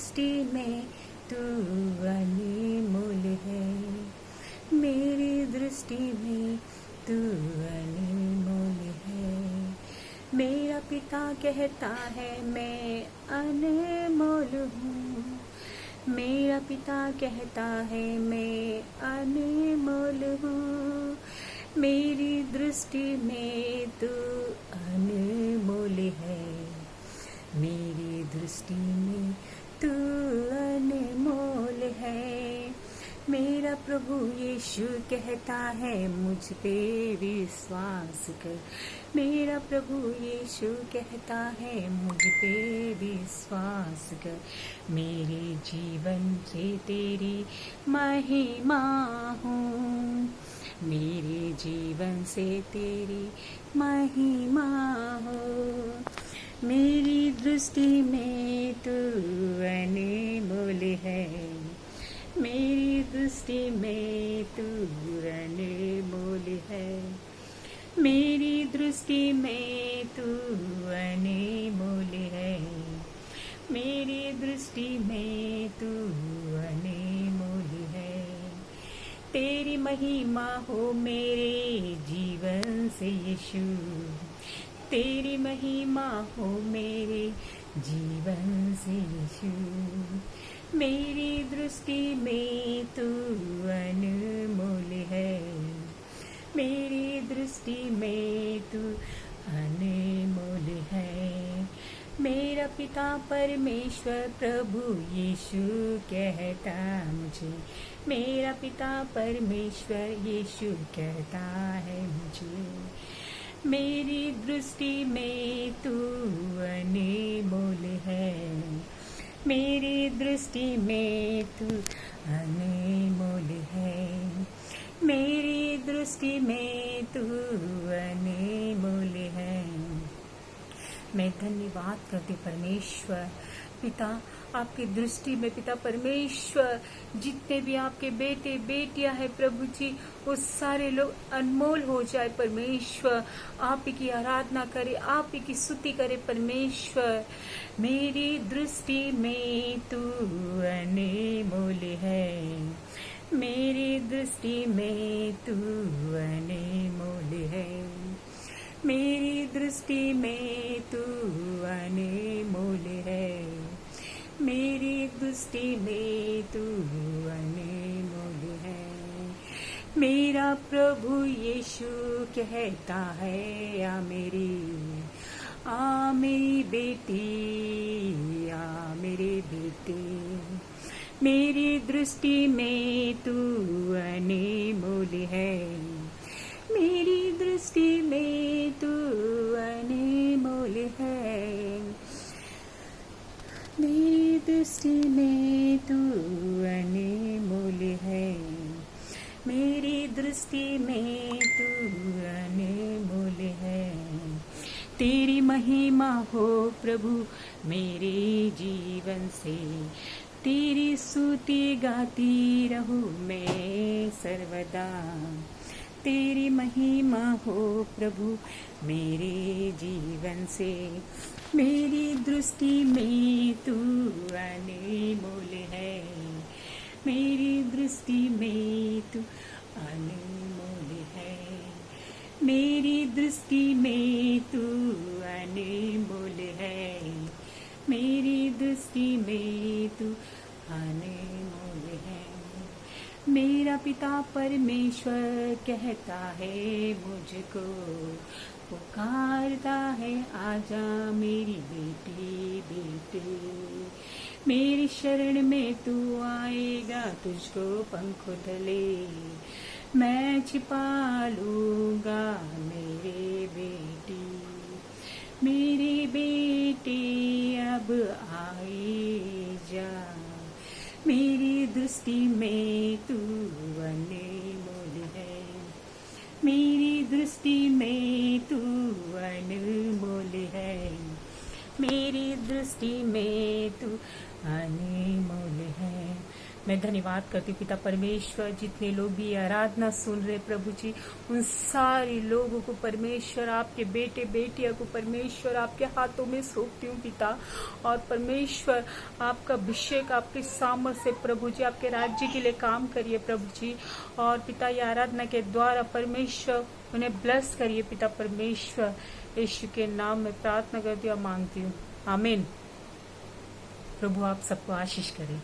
दृष्टि में तू अनमोल है, मेरी दृष्टि में तू अनमोल है। मेरा पिता कहता है मैं अनमोल हूँ, मेरा पिता कहता है मैं अनमोल हूँ, मेरी दृष्टि में तू अनमोल है, मेरी दृष्टि में तू अनमोल है। मेरा प्रभु यीशु कहता है मुझ पे विश्वास कर, मेरा प्रभु यीशु कहता है मुझ पे विश्वास कर, मेरे जीवन से तेरी महिमा हो, मेरे जीवन से तेरी महिमा हो, मेरी दृष्टि में तू अनमोल है, मेरी दृष्टि में तू अनमोल है, मेरी दृष्टि में तू अनमोल है, मेरी दृष्टि में तू अनमोल है। तेरी महिमा हो मेरे जीवन से यीशु, तेरी महिमा हो मेरे जीवन से यीशु, मेरी दृष्टि में तू अनमोल है, मेरी दृष्टि में तू अनमोल है। मेरा पिता परमेश्वर प्रभु यीशु कहता मुझे, मेरा पिता परमेश्वर यीशु कहता है मुझे, मेरी दृष्टि में तू अनमोल है, मेरी दृष्टि में तू अनमोल है, मेरी दृष्टि में तू अनमोल है। मैं धन्यवाद करती परमेश्वर पिता, आपकी दृष्टि में पिता परमेश्वर जितने भी आपके बेटे बेटियां हैं प्रभु जी, वो सारे लोग अनमोल हो जाए परमेश्वर, आप ही की आराधना करे, आप ही की स्तुति करे परमेश्वर। मेरी दृष्टि में तू अनमोल है, मेरी दृष्टि में तू अनमोल है, मेरी दृष्टि में तू अनमोल है, मेरी दृष्टि में तू अनमोल है। मेरा प्रभु यीशु कहता है आ मेरी बेटी, आ मेरे बेटे, मेरी दृष्टि में तू अनमोल है, मेरी दृष्टि में तू अनमोल है, मेरी दृष्टि में तू अनमोल है, मेरी दृष्टि में तू अनमोल है। तेरी महिमा हो प्रभु मेरे जीवन से, तेरी स्तुति गाती रहूं मैं सर्वदा, तेरी महिमा हो प्रभु मेरे जीवन से, मेरी दृष्टि में तू अनमोल है, मेरी दृष्टि में तू अनमोल है, मेरी दृष्टि में तू अनमोल है, मेरी दृष्टि में तू अनमोल है। मेरा पिता परमेश्वर कहता है मुझको, पुकारता है आजा मेरी बेटी बेटे, मेरी शरण में तू आएगा तुझको पंख तले मैं छिपा लूंगा मेरे बेटी, मेरे बेटे अब आए जा, मेरी दृष्टि में तू अनमोल है, मेरी दृष्टि में तू अनमोल है, मेरी दृष्टि में तू अनमोल है, मैं धन्यवाद करती हूँ पिता परमेश्वर, जितने लोग भी ये आराधना सुन रहे प्रभु जी, उन सारे लोगों को परमेश्वर, आपके बेटे बेटियां को परमेश्वर आपके हाथों में सौंपती हूँ पिता। और परमेश्वर आपका अभिषेक, आपके सामर्थ्य से प्रभु जी आपके राज्य के लिए काम करिए प्रभु जी। और पिता ये आराधना के द्वारा परमेश्वर उन्हें ब्लेस करिए पिता परमेश्वर। यीशु के नाम में प्रार्थना करती हूँ, मांगती हूँ, आमीन। प्रभु आप सबको आशीष करें।